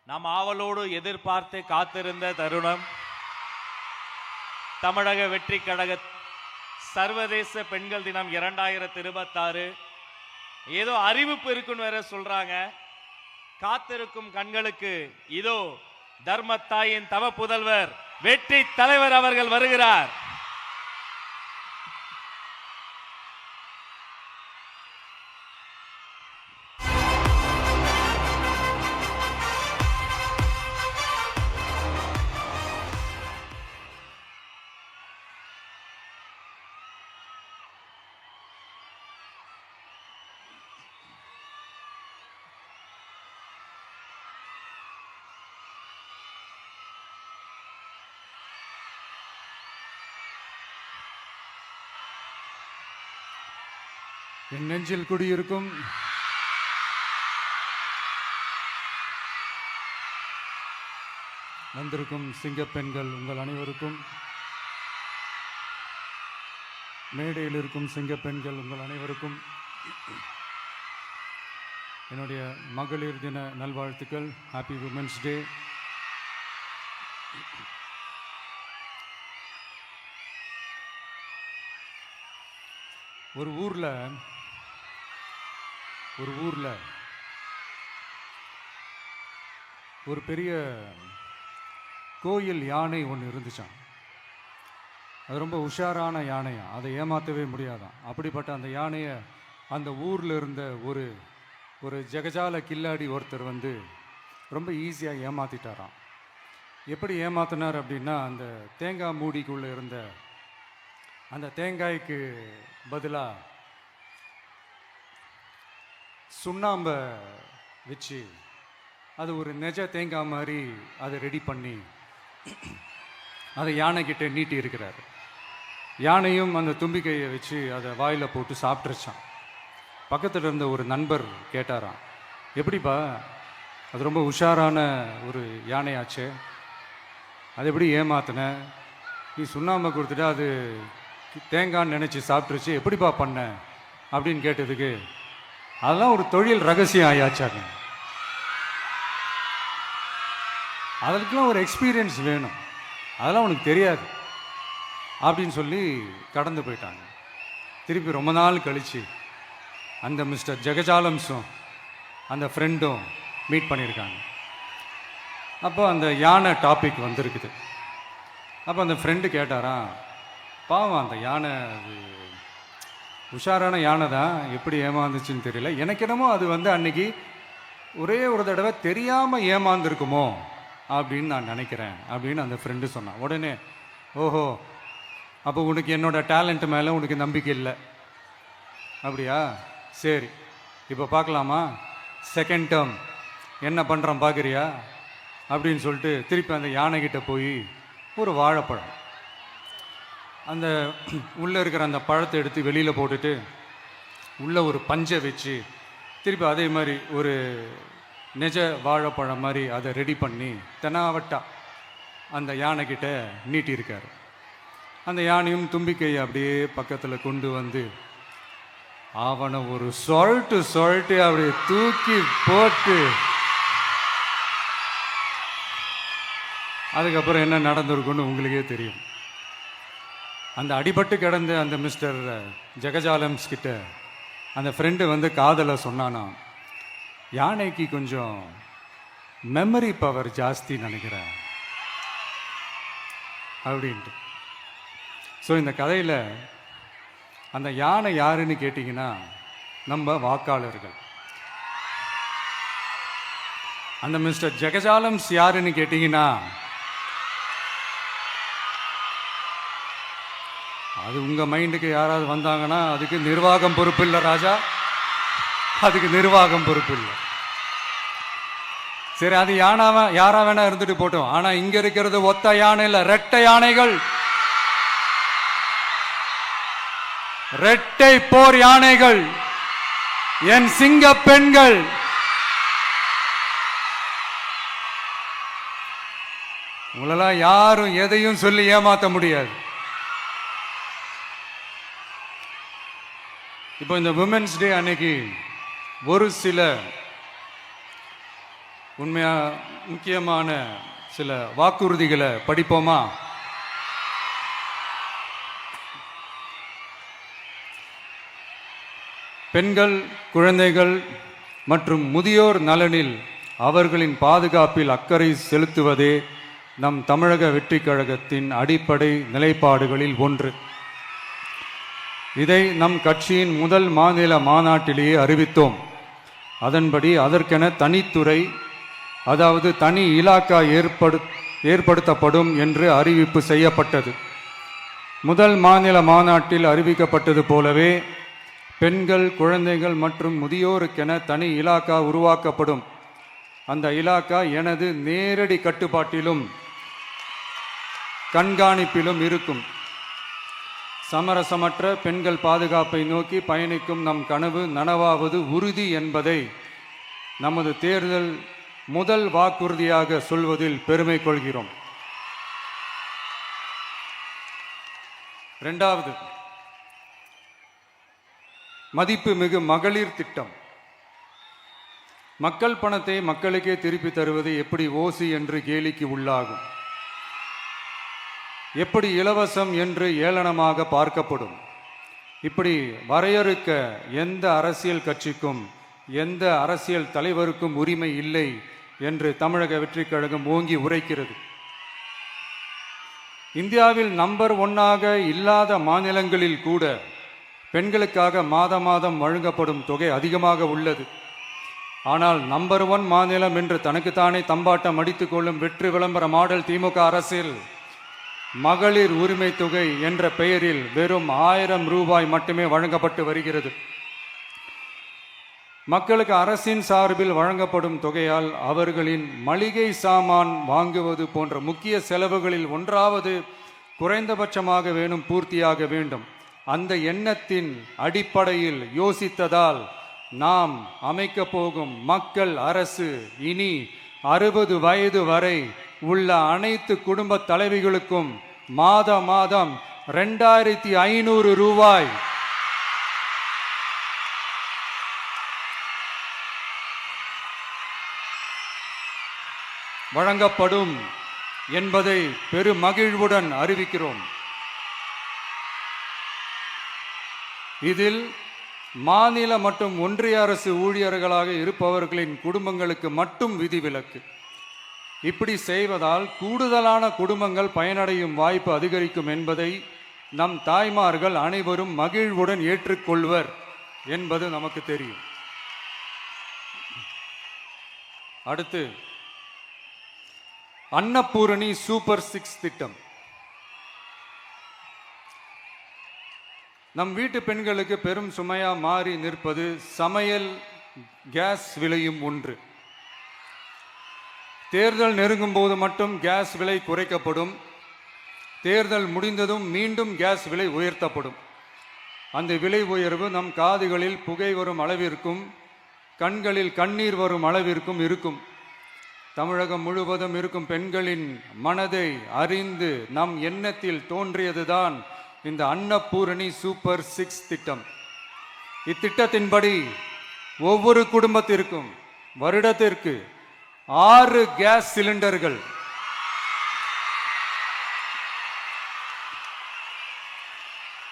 நாம் ஆவலோடு எதிர்பார்த்து காத்திருந்த தருணம் தமிழக வெற்றி கழக சர்வதேச பெண்கள் தினம் 2026. ஏதோ அறிவிப்பு இருக்குன்னு வேற சொல்றாங்க. காத்திருக்கும் கண்களுக்கு இதோ தர்மத்தாயின் தவ புதல்வர் வெற்றி தலைவர் அவர்கள் வருகிறார். என் நெஞ்சில் குடியிருக்கும் வந்திருக்கும் சிங்கப்பெண்கள் உங்கள் அனைவருக்கும், மேடையில் இருக்கும் சிங்கப்பெண்கள் உங்கள் அனைவருக்கும் என்னுடைய மகளிர் தின நல்வாழ்த்துக்கள். Happy women's day. ஒரு ஊரில் ஒரு பெரிய கோயில் யானை ஒன்று இருந்துச்சான். அது ரொம்ப உஷாரான யானையா, அதை ஏமாற்றவே முடியாதான். அப்படிப்பட்ட அந்த யானையை அந்த ஊரில் இருந்த ஒரு ஜெகஜால கில்லாடி ஒருத்தர் வந்து ரொம்ப ஈஸியாக ஏமாற்றிட்டாராம். எப்படி ஏமாத்தினார் அப்படின்னா, அந்த தேங்காய் மூடிக்குள்ளே இருந்த அந்த தேங்காய்க்கு பதிலாக சுண்ணாம்பை வச்சு அது ஒரு நெஜ தேங்காய் மாதிரி அதை ரெடி பண்ணி அதை யானைக்கிட்ட நீட்டி இருக்கிறார். யானையும் அந்த தும்பிக்கையை வச்சு அதை வாயில் போட்டு சாப்பிட்ருச்சான். பக்கத்தில் இருந்த ஒரு நண்பர் கேட்டாராம், எப்படிப்பா, அது ரொம்ப உஷாரான ஒரு யானையாச்சு, அது எப்படி ஏமாத்தின? நீ சுண்ணாம்பை கொடுத்துட்டா அது தேங்காய்ன்னு நினச்சி சாப்பிட்ருச்சு, எப்படிப்பா பண்ண அப்படின்னு கேட்டதுக்கு, அதெல்லாம் ஒரு தொழில் ரகசியம் ஆயாச்சாங்க, அதுக்கெல்லாம் ஒரு எக்ஸ்பீரியன்ஸ் வேணும், அதெல்லாம் உனக்கு தெரியாது அப்படின்னு சொல்லி கடந்து போயிட்டாங்க. திருப்பி ரொம்ப நாள் கழித்து அந்த மிஸ்டர் ஜெகஜாலம்ஸும் அந்த ஃப்ரெண்டும் மீட் பண்ணியிருக்காங்க. அப்போ அந்த யானை டாபிக் வந்திருக்குது. அப்போ அந்த ஃப்ரெண்டு கேட்டாராம், பாவம் அந்த யானை அது உஷாரான யானை தான், எப்படி ஏமாந்துச்சுன்னு தெரியல, எனக்கு என்னமோ அது வந்து அன்னைக்கு ஒரே ஒரு தடவை தெரியாமல் ஏமாந்துருக்குமோ அப்படின்னு நான் நினைக்கிறேன் அப்படின்னு அந்த ஃப்ரெண்டு சொன்னான். உடனே, ஓஹோ, அப்போ உனக்கு என்னோட டேலண்ட் மேலே உனக்கு நம்பிக்கை இல்லை அப்படியா, சரி இப்போ பார்க்கலாமா, செகண்ட் டேர்ம் என்ன பண்ணுறான் பார்க்குறியா அப்படின்னு சொல்லிட்டு திருப்பி அந்த யானைக்கிட்ட போய் ஒரு வாழைப்பழம், அந்த உள்ளே இருக்கிற அந்த பழத்தை எடுத்து வெளியில் போட்டுட்டு உள்ளே ஒரு பஞ்சை வச்சு திருப்பி அதே மாதிரி ஒரு நெஜ வாழைப்பழம் மாதிரி அதை ரெடி பண்ணி தெனாவட்டா அந்த யானைக்கிட்ட நீட்டியிருக்காரு. அந்த யானையும் தும்பிக்கையை அப்படியே பக்கத்தில் கொண்டு வந்து அவனை ஒரு சொல்லிட்டு அப்படியே தூக்கி போட்டு அதுக்கப்புறம் என்ன நடந்திருக்குன்னு உங்களுக்கே தெரியும். அந்த அடிபட்டு கிடந்த அந்த மிஸ்டர் ஜெகஜாலம்ஸ் கிட்ட அந்த ஃப்ரெண்டு வந்து காதலை சொன்னானா, யானைக்கு கொஞ்சம் மெமரி பவர் ஜாஸ்தி நினைக்கிறேன் அப்படின்ட்டு. ஸோ இந்த கதையில் அந்த யானை யாருன்னு கேட்டிங்கன்னா நம்ம வாக்காளர்கள். அந்த மிஸ்டர் ஜெகஜாலம்ஸ் யாருன்னு கேட்டிங்கன்னா அது உங்கள் மைண்டுக்கு யாராவது வந்தாங்கன்னா அதுக்கு நிர்வாகம் பொறுப்பு இல்லை ராஜா, அதுக்கு நிர்வாகம் பொறுப்பு இல்லை. சரி, அது யாரா வேணா இருந்துட்டு போட்டோம். ஆனால் இங்கே இருக்கிறது ஒத்த யானை இல்லை, ரெட்டை யானைகள், ரெட்டை போர் யானைகள், என் சிங்க பெண்கள். உங்களெல்லாம் யாரும் எதையும் சொல்லி ஏமாற்ற முடியாது. இப்போ இந்த விமென்ஸ் டே அன்னைக்கு ஒரு சில உண்மையா முக்கியமான சில வாக்குறுதிகளை படிப்போமா? பெண்கள், குழந்தைகள் மற்றும் முதியோர் நலனில் அவர்களின் பாதுகாப்பில் அக்கறை செலுத்துவதே நம் தமிழக வெற்றிக் கழகத்தின் அடிப்படை நிலைப்பாடுகளில் ஒன்று. இதை நம் கட்சியின் முதல் மாநில மாநாட்டிலேயே அறிவித்தோம். அதன்படி அதற்கென தனித்துறை, அதாவது தனி இலாக்கா ஏற்படுத்தப்படும் என்று அறிவிப்பு செய்யப்பட்டது. முதல் மாநில மாநாட்டில் அறிவிக்கப்பட்டது போலவே பெண்கள், குழந்தைகள் மற்றும் முதியோருக்கென தனி இலாக்கா உருவாக்கப்படும். அந்த இலாக்கா எனது நேரடி கட்டுப்பாட்டிலும் கண்காணிப்பிலும் இருக்கும். சமரசமற்ற பெண்கள் பாதுகாப்பை நோக்கி பயணிக்கும் நம் கனவு நனவாவது உறுதி என்பதை நமது தேர்தல் முதல் வாக்குறுதியாக சொல்வதில் பெருமை கொள்கிறோம். இரண்டாவது, மதிப்புமிகு மகளிர் திட்டம். மக்கள் பணத்தை மக்களுக்கே திருப்பி தருவது எப்படி ஓசி என்று கேலிக்கு உள்ளாகும், எப்படி இலவசம் என்று ஏளனமாக பார்க்கப்படும். இப்படி வரையறுக்க எந்த அரசியல் கட்சிக்கும் எந்த அரசியல் தலைவருக்கும் உரிமை இல்லை என்று தமிழக வெற்றிக் கழகம் ஓங்கி உரைக்கிறது. இந்தியாவில் நம்பர் 1 இல்லாத மாநிலங்களில் கூட பெண்களுக்காக மாதம் வழங்கப்படும் தொகை அதிகமாக உள்ளது. ஆனால் நம்பர் 1 மாநிலம் என்று தனக்குத்தானே தம்பாட்டம் அடித்துக் கொள்ளும் வெற்றி விளம்பர மாடல் திமுக அரசில் மகளிர் உரிமை தொகை என்ற பெயரில் வெறும் 1000 ரூபாய் மட்டுமே வழங்கப்பட்டு வருகிறது. மக்களுக்கு அரசின் சார்பில் வழங்கப்படும் தொகையால் அவர்களின் மளிகை சாமான் வாங்குவது போன்ற முக்கிய செலவுகளில் ஒன்றாவது குறைந்தபட்சமாக பூர்த்தியாக வேண்டும். அந்த எண்ணத்தின் அடிப்படையில் யோசித்ததால் நாம் அமைக்க போகும் மக்கள் அரசு இனி 60 வயது வரை உள்ள அனைத்து குடும்ப தலைவிகளுக்கும் மாதம் 2500 ரூபாய் வழங்கப்படும் என்பதை பெருமகிழ்வுடன் அறிவிக்கிறோம். இதில் மாநில மற்றும் ஒன்றிய அரசு ஊழியர்களாக இருப்பவர்களின் குடும்பங்களுக்கு மட்டும் விதிவிலக்கு. இப்படி செய்வதால் கூடுதலான குடும்பங்கள் பயனடையும் வாய்ப்பு அதிகரிக்கும் என்பதை நம் தாய்மார்கள் அனைவரும் மகிழ்வுடன் ஏற்றுக்கொள்வர் என்பது நமக்கு தெரியும். அடுத்து, அன்னபூரணி சூப்பர் 6 திட்டம். நம் வீட்டு பெண்களுக்கு பெரும் சுமையா மாறி நிற்பது சமையல் கேஸ் விலையும் ஒன்று. தேர்தல் நெருங்கும் போது மட்டும் கேஸ் விலை குறைக்கப்படும். தேர்தல் முடிந்ததும் மீண்டும் கேஸ் விலை உயர்த்தப்படும். அந்த விலை உயர்வு நம் காதுகளில் புகை வரும் அளவிற்கும் கண்களில் கண்ணீர் வரும் அளவிற்கும் இருக்கும். தமிழகம் முழுவதும் இருக்கும் பெண்களின் மனதை அறிந்து நம் எண்ணத்தில் தோன்றியதுதான் இந்த அன்னபூரணி சூப்பர் 6 திட்டம். இத்திட்டத்தின்படி ஒவ்வொரு குடும்பத்திற்கும் வருடத்திற்கு 6 கேஸ் சிலிண்டர்கள்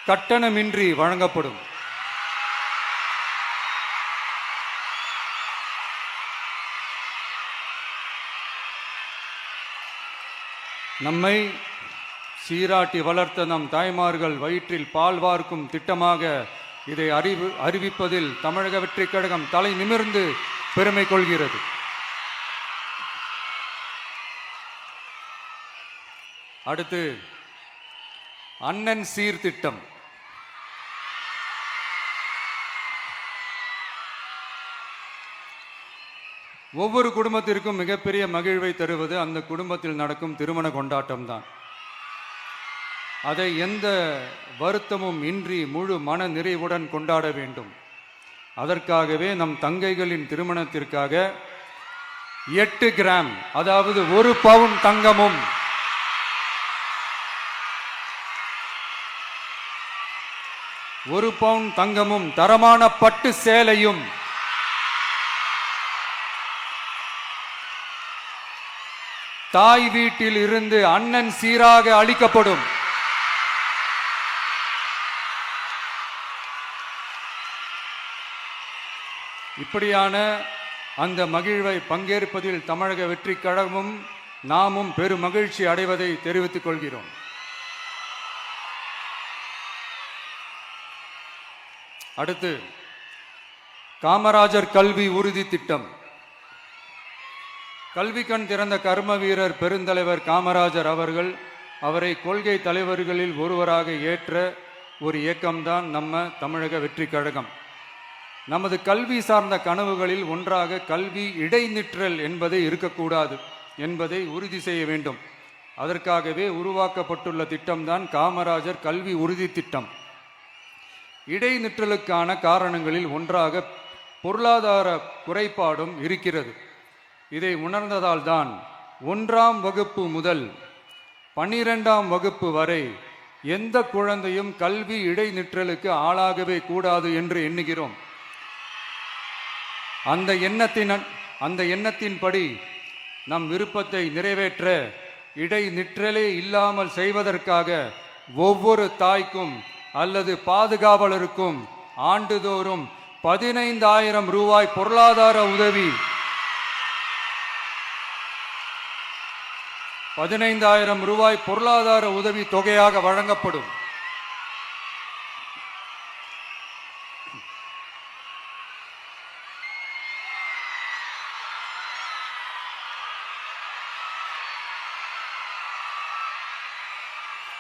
கட்டணமின்றி வழங்கப்படும். நம்மை சீராட்டி வளர்த்த நம் தாய்மார்கள் வயிற்றில் பால் வார்க்கும் திட்டமாக இதை அறிவிப்பதில் தமிழக வெற்றிக் கழகம் தலை நிமிர்ந்து பெருமை கொள்கிறது. அடுத்து, அண்ணன் சீர்திட்டம். ஒவ்வொரு குடும்பத்திற்கும் மிகப்பெரிய மகிழ்வை தருவது அந்த குடும்பத்தில் நடக்கும் திருமண கொண்டாட்டம் தான். அதை எந்த வருத்தமும் இன்றி முழு மன நிறைவுடன் கொண்டாட வேண்டும். அதற்காகவே நம் தங்கைகளின் திருமணத்திற்காக 8 கிராம், அதாவது 1 பவுன் தங்கமும் 1 பவுன் தங்கமும் தரமான பட்டு சேலையும் தாய் வீட்டில் இருந்து அண்ணன் சீராக அளிக்கப்படும். இப்படியான அந்த மகிழ்வை பங்கேற்பதில் தமிழக வெற்றி கழகமும் நாமும் பெரும் மகிழ்ச்சி அடைவதை தெரிவித்துக் கொள்கிறோம். அடுத்து காமராஜர் கல்வி உறுதி திட்டம். கல்வி கண் திறந்த கர்ம வீரர் பெருந்தலைவர் காமராஜர் அவர்கள் அவரை கொள்கை தலைவர்களில் ஒருவராக ஏற்ற ஒரு இயக்கம்தான் நம்ம தமிழக வெற்றி கழகம். நமது கல்வி சார்ந்த கனவுகளில் ஒன்றாக கல்வி இடைநிற்றல் என்பதை இருக்கக்கூடாது என்பதை உறுதி செய்ய வேண்டும். அதற்காகவே உருவாக்கப்பட்டுள்ள திட்டம்தான் காமராஜர் கல்வி உறுதி திட்டம். இடைநிற்றலுக்கான காரணங்களில் ஒன்றாக பொருளாதார குறைபாடும் இருக்கிறது. இதை உணர்ந்ததால் தான் 1ஆம் வகுப்பு முதல் 12ஆம் வகுப்பு வரை எந்த குழந்தையும் கல்வி இடைநிற்றலுக்கு ஆளாகவே கூடாது என்று எண்ணுகிறோம். அந்த எண்ணத்தின்படி நம் விருப்பத்தை நிறைவேற்ற இடைநிற்றலே இல்லாமல் செய்வதற்காக ஒவ்வொரு தாய்க்கும் அல்லது பாதுகாவலருக்கும் ஆண்டுதோறும் 15,000 ரூபாய் பொருளாதார உதவி 15,000 ரூபாய் பொருளாதார உதவி தொகையாக வழங்கப்படும்.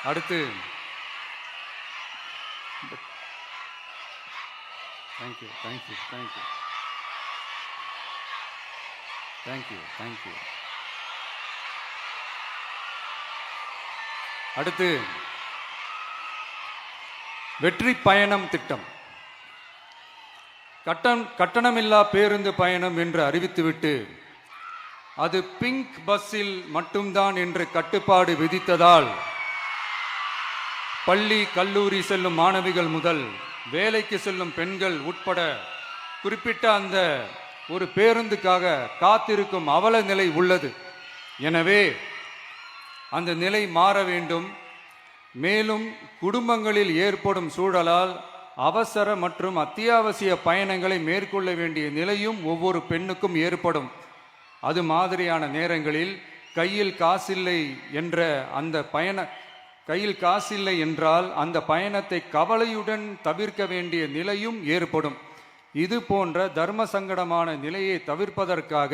அடுத்து தேங்க்யூ. அடுத்து வெற்றி பயணம் திட்டம். கட்டணமில்லா பேருந்து பயணம் என்று அறிவித்துவிட்டு அது பிங்க் பஸ்ஸில் மட்டும்தான் என்று கட்டுப்பாடு விதித்ததால் பள்ளி கல்லூரி செல்லும் மாணவிகள் முதல் வேலைக்கு செல்லும் பெண்கள் உட்பட குறிப்பிட்ட அந்த ஒரு பேருந்துக்காக காத்திருக்கும் அவல நிலை உள்ளது. எனவே அந்த நிலை மாற வேண்டும். மேலும் குடும்பங்களில் ஏற்படும் சூழலால் அவசர மற்றும் அத்தியாவசிய பயணங்களை மேற்கொள்ள வேண்டிய நிலையும் ஒவ்வொரு பெண்ணுக்கும் ஏற்படும். அது மாதிரியான நேரங்களில் கையில் காசில்லை என்றால் அந்த பயணத்தை கவலையுடன் தவிர்க்க வேண்டிய நிலையும் ஏற்படும். இது போன்ற தர்ம சங்கடமான நிலையை தவிர்ப்பதற்காக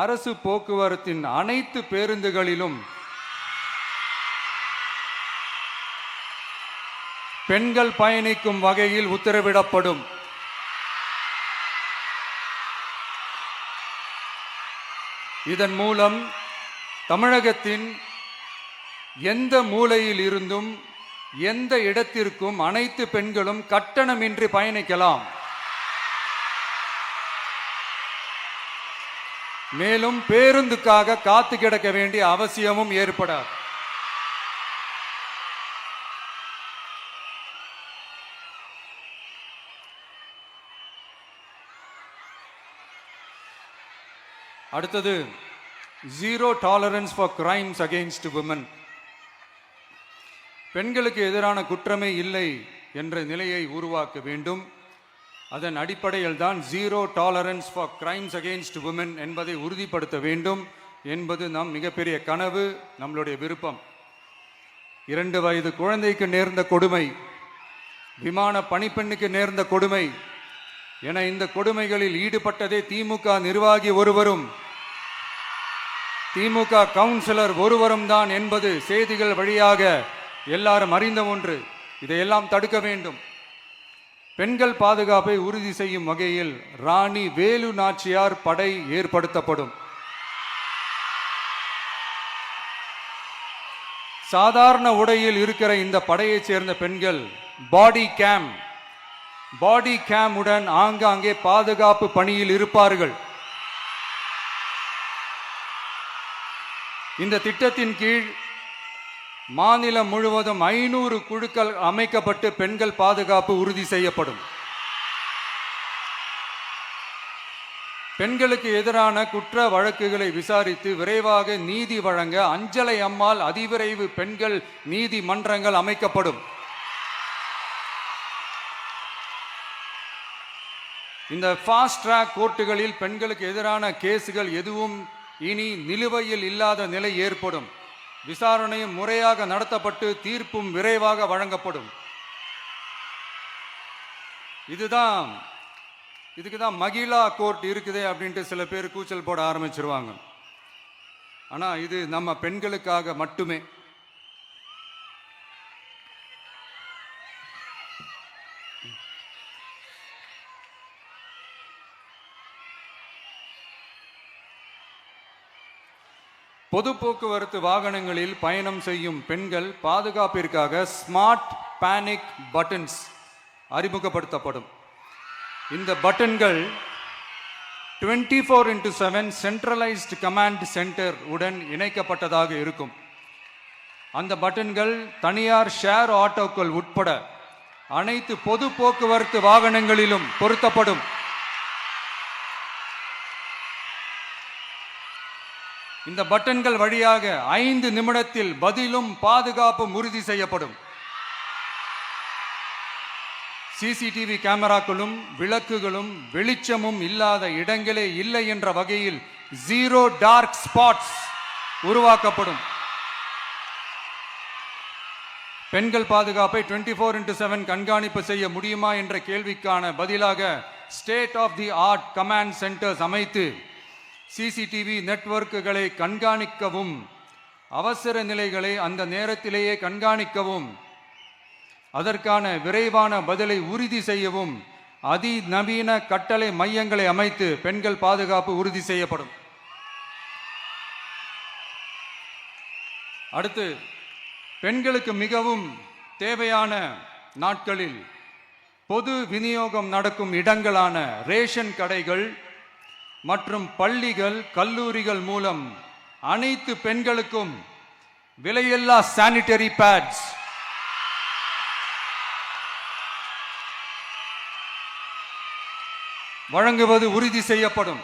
அரசு போக்குவரத்தின் அனைத்து பேருந்துகளிலும் பெண்கள் பயணிக்கும் வகையில் உத்தரவிடப்படும். இதன் மூலம் தமிழகத்தின் எந்த மூலையில் இருந்தும் எந்த இடத்திற்கும் அனைத்து பெண்களும் கட்டணமின்றி பயணிக்கலாம். மேலும் பேருந்துக்காக காத்து கிடக்க வேண்டிய அவசியமும் ஏற்படாது. அடுத்தது zero tolerance for crimes against women. பெண்களுக்கு எதிரான குற்றமே இல்லை என்ற நிலையை உருவாக்க வேண்டும். அதன் அடிப்படையில் தான் zero tolerance for crimes against women என்பதை உறுதிப்படுத்த வேண்டும் என்பது நம் மிகப்பெரிய கனவு, நம்மளுடைய விருப்பம். 2 வயது குழந்தைக்கு நேர்ந்த கொடுமை, விமான பணிப்பெண்ணுக்கு நேர்ந்த கொடுமை என இந்த கொடுமைகளில் ஈடுபட்டதே திமுக நிர்வாகி ஒருவரும் திமுக கவுன்சிலர் ஒருவரும் தான் என்பது செய்திகள் வழியாக எல்லாரும் அறிந்த ஒன்று. இதையெல்லாம் தடுக்க வேண்டும். பெண்கள் பாதுகாப்பை உறுதி செய்யும் வகையில் ராணி வேலு நாச்சியார் படை ஏற்படுத்தப்படும். சாதாரண உடையில் இருக்கிற இந்த படையைச் சேர்ந்த பெண்கள் பாடி கேம் உடன் ஆங்காங்கே பாதுகாப்பு பணியில் இருப்பார்கள். இந்த திட்டத்தின் கீழ் மாநிலம் முழுவதும் 500 குழுக்கள் அமைக்கப்பட்டு பெண்கள் பாதுகாப்பு உறுதி செய்யப்படும். பெண்களுக்கு எதிரான குற்ற வழக்குகளை விசாரித்து விரைவாக நீதி வழங்க அஞ்சலை அம்மாள் அதிவிரைவு பெண்கள் நீதிமன்றங்கள் அமைக்கப்படும். இந்த ஃபாஸ்ட் ட்ராக் கோர்ட்டுகளில் பெண்களுக்கு எதிரான கேஸுகள் எதுவும் இனி நிலுவையில் இல்லாத நிலை ஏற்படும். விசாரணையும் முறையாக நடத்தப்பட்டு தீர்ப்பும் விரைவாக வழங்கப்படும். இதுக்கு தான் மகிழா கோர்ட் இருக்குதே அப்படின்ட்டு சில பேர் கூச்சல் போட ஆரம்பிச்சிருவாங்க. ஆனால் இது நம்ம பெண்களுக்காக மட்டுமே. பொது போக்குவரத்து வாகனங்களில் பயணம் செய்யும் பெண்கள் பாதுகாப்பிற்காக ஸ்மார்ட் பேனிக் பட்டன்ஸ் அறிமுகப்படுத்தப்படும். இந்த பட்டன்கள் 24/7 சென்ட்ரலைஸ்ட் கமாண்ட் சென்டர் உடன் இணைக்கப்பட்டதாக இருக்கும். அந்த பட்டன்கள் தனியார் ஷேர் ஆட்டோக்கள் உட்பட அனைத்து பொது போக்குவரத்து வாகனங்களிலும் பொருத்தப்படும். இந்த பட்டன்கள் வழியாக 5 நிமிடத்தில் பதிலும் பாதுகாப்பும் உறுதி செய்யப்படும். சிசிடிவி கேமராக்களும் விளக்குகளும் வெளிச்சமும் இல்லாத இடங்களே இல்லை என்ற வகையில் 0 டார்க் ஸ்பாட்ஸ் உருவாக்கப்படும். பெண்கள் பாதுகாப்பை 24/7 கண்காணிப்பு செய்ய முடியுமா என்ற கேள்விக்கான பதிலாக state of the art command centres அமைத்து சிசிடிவி நெட்வொர்க்குகளை கண்காணிக்கவும் அவசர நிலைகளை அந்த நேரத்திலேயே கண்காணிக்கவும் அதற்கான விரைவான பதிலை உறுதி செய்யவும் அதிநவீன கட்டளை மையங்களை அமைத்து பெண்கள் பாதுகாப்பு உறுதி செய்யப்படும். அடுத்து, பெண்களுக்கு மிகவும் தேவையான நாட்களில் பொது விநியோகம் நடக்கும் இடங்களான ரேஷன் கடைகள் மற்றும் பள்ளிகள் கல்லூரிகள் மூலம் அனைத்து பெண்களுக்கும் விலையில்லா சானிட்டரி பேட்ஸ் வழங்குவது உறுதி செய்யப்படும்.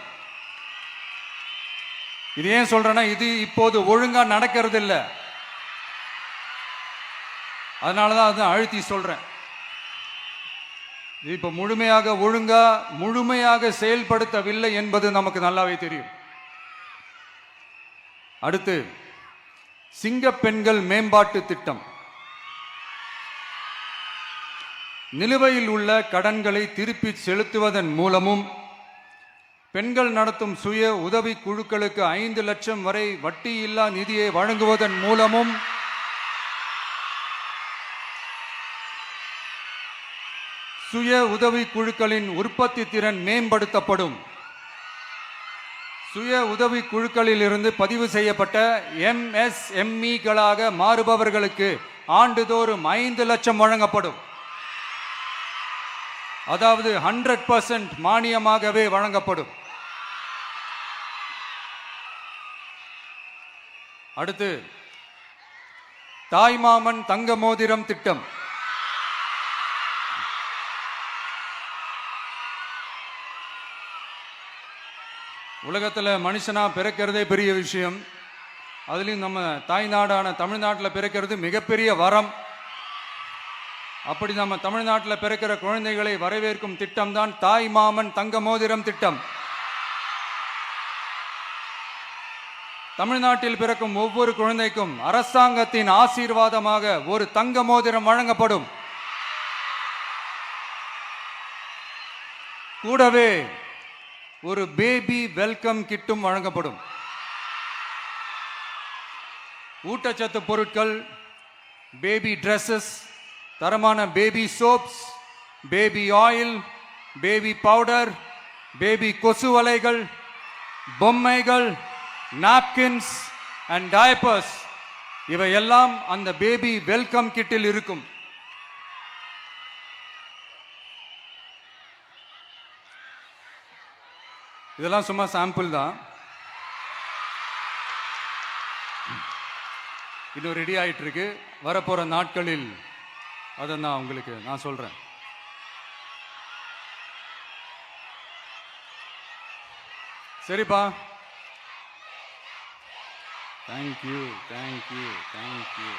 இது ஏன் சொல்றேன்னா, இது இப்போது ஒழுங்கா நடக்கிறது இல்லை. அதனாலதான் அதை அழுத்தி சொல்றேன். இது இப்ப முழுமையாக செயல்படுத்தவில்லை என்பது நமக்கு நல்லாவே தெரியும். அடுத்து, சிங்க பெண்கள் மேம்பாட்டு திட்டம். நிலுவையில் உள்ள கடன்களை திருப்பி செலுத்துவதன் மூலமும் பெண்கள் நடத்தும் சுய உதவி குழுக்களுக்கு 5 லட்சம் வரை வட்டியில்லா நிதியை வழங்குவதன் மூலமும் சுய உதவி குழுக்களின் உற்பத்தி திறன் மேம்படுத்தப்படும். சுய உதவி குழுக்களில் இருந்து பதிவு செய்யப்பட்ட MSMEகளாக மாறுபவர்களுக்கு ஆண்டுதோறும் 5 லட்சம் வழங்கப்படும். அதாவது 100% மானியமாகவே வழங்கப்படும். அடுத்து, தாய்மாமன் தங்க மோதிரம் திட்டம். உலகத்தில் மனுஷனா பிறக்கிறதே பெரிய விஷயம். அதுலேயும் நம்ம தாய்நாடான தமிழ்நாட்டில் பிறக்கிறது மிகப்பெரிய வரம். அப்படி நம்ம தமிழ்நாட்டில் பிறக்கிற குழந்தைகளை வரவேற்கும் திட்டம் தான் தாய் மாமன் தங்க மோதிரம் திட்டம். தமிழ்நாட்டில் பிறக்கும் ஒவ்வொரு குழந்தைக்கும் அரசாங்கத்தின் ஆசீர்வாதமாக ஒரு தங்க மோதிரம் வழங்கப்படும். கூடவே ஒரு பேபி வெல்கம் கிட்டும் வழங்கப்படும். ஊட்டச்சத்து பொருட்கள், பேபி ட்ரெஸ்ஸஸ், தரமான baby soaps, baby oil, baby powder, baby கொசு வலைகள், பொம்மைகள், நாப்கின்ஸ் அண்ட் டயப்பர்ஸ் இவையெல்லாம் அந்த பேபி வெல்கம் கிட்டில் இருக்கும். இதெல்லாம் சும்மா சாம்பிள் தான். இன்னும் ரெடி ஆயிட்டு இருக்கு. வரப்போற நாட்களில் அதை நான் சொல்றேன். சரிப்பா, தேங்க்யூ தேங்க்யூ தேங்க்யூ.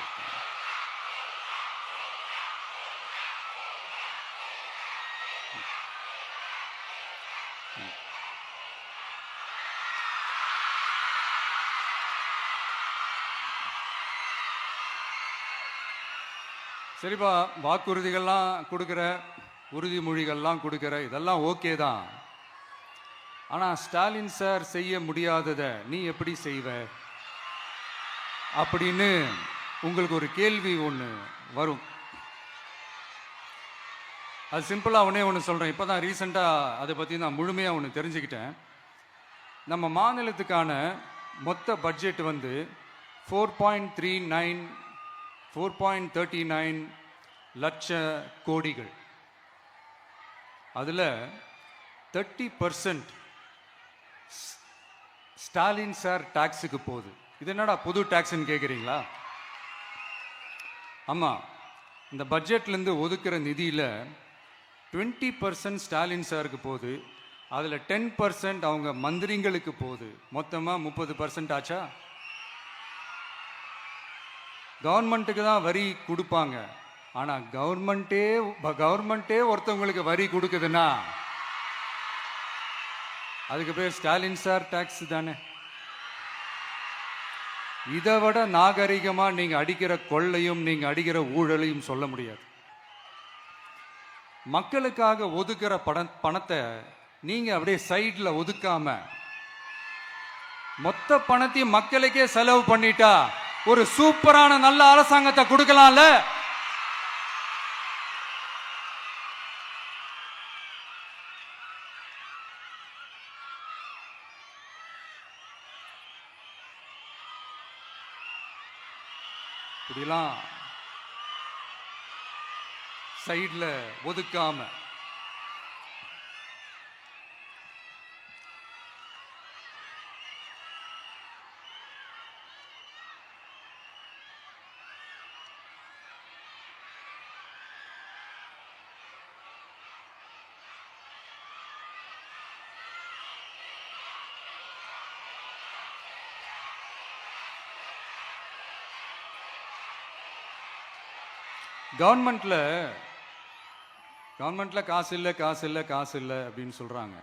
சரிப்பா, வாக்குறுதிகள்லாம் கொடுக்குற, உறுதிமொழிகள்லாம் கொடுக்குற, இதெல்லாம் ஓகே தான். ஆனால் ஸ்டாலின் சார் செய்ய முடியாததை நீ எப்படி செய்வ அப்படின்னு உங்களுக்கு ஒரு கேள்வி ஒன்று வரும். அது சிம்பிளாக ஒன்று சொல்கிறேன். இப்போ தான் ரீசெண்டாக அதை பற்றி நான் முழுமையாக ஒன்று தெரிஞ்சுக்கிட்டேன். நம்ம மாநிலத்துக்கான மொத்த பட்ஜெட் வந்து 4.39 லட்ச கோடிகள். அதில் 30% ஸ்டாலின் சார் டாக்ஸுக்கு போகுது. இது என்னடா புது டாக்ஸ்ன்னு கேட்குறீங்களா? ஆமாம், இந்த பட்ஜெட்லேருந்து ஒதுக்குற நிதியில் 20% ஸ்டாலின் சாருக்கு போகுது. அதில் 10% அவங்க மந்திரிங்களுக்கு போகுது. மொத்தமாக 30% ஆச்சா? கவர்மெண்ட்டுக்கு தான் வரி கொடுப்பாங்க. ஆனால் கவர்மெண்ட்டே ஒருத்தவங்களுக்கு வரி கொடுக்குதுன்னா அதுக்கு பேர் ஸ்டாலின் சார் டாக்ஸ் தானே. இதை விட நாகரிகமாக நீங்கள் அடிக்கிற கொள்ளையும் நீங்கள் அடிக்கிற ஊழலையும் சொல்ல முடியாது. மக்களுக்காக ஒதுக்குற பணத்தை நீங்கள் அப்படியே சைடில் ஒதுக்காம மொத்த பணத்தையும் மக்களுக்கே செலவு பண்ணிட்டா ஒரு சூப்பரான நல்ல அரசாங்கத்தை கொடுக்கலாம்ல. இப்படிலாம் சைடில் ஒதுக்காம கவர்மெண்ட்ல காசு இல்லை அப்படின்னு சொல்றாங்க.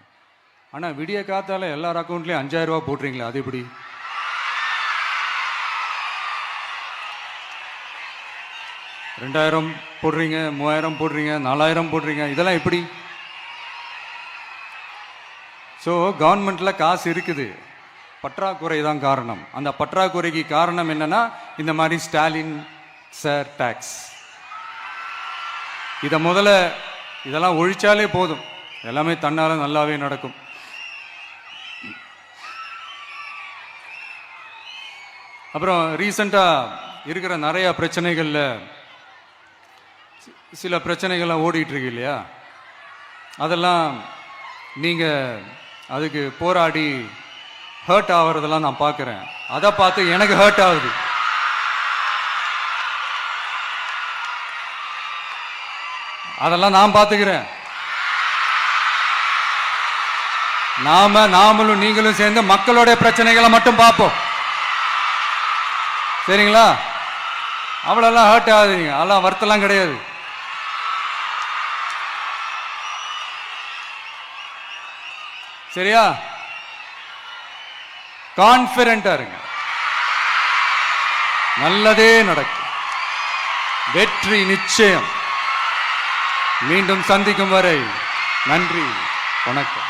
ஆனால் விடிய காத்தால எல்லார் அக்கௌண்ட்லேயும் 5000 ரூபா போட்டுறீங்களா? அது எப்படி? $2000 போடுறீங்க, 3000 போடுறீங்க, 4000 போடுறீங்க, இதெல்லாம் எப்படி? ஸோ கவர்மெண்ட்ல காசு இருக்குது, பற்றாக்குறை தான் காரணம். அந்த பற்றாக்குறைக்கு காரணம் என்னன்னா இந்த மாதிரி ஸ்டாலின் சார் டாக்ஸ். இதை முதல்ல இதெல்லாம் ஒழிச்சாலே போதும், எல்லாமே தன்னால நல்லாவே நடக்கும். அப்புறம் ரீசண்டாக இருக்கிற நிறைய பிரச்சனைகளில் சில பிரச்சனைகள்லாம் ஓடிட்டு இருக்கு இல்லையா? அதெல்லாம் நீங்கள் அதுக்கு போராடி ஹர்ட் ஆகிறதெல்லாம் நான் பார்க்குறேன். அதை பார்த்து எனக்கு ஹர்ட் ஆகுது. அதெல்லாம் நான் பார்த்துக்கிறேன். நாமளும் நீங்களும் சேர்ந்து மக்களுடைய பிரச்சனைகளை மட்டும் பார்ப்போம், சரிங்களா? அவ்வளோலாம் ஹர்ட் ஆகுதுங்க, அதெல்லாம் வருத்தலாம் கிடையாது. சரியா? கான்ஃபிடென்ட்டா இருங்க, நல்லதே நடக்கும், வெற்றி நிச்சயம். மீண்டும் சந்திக்கும் வரை நன்றி, வணக்கம்.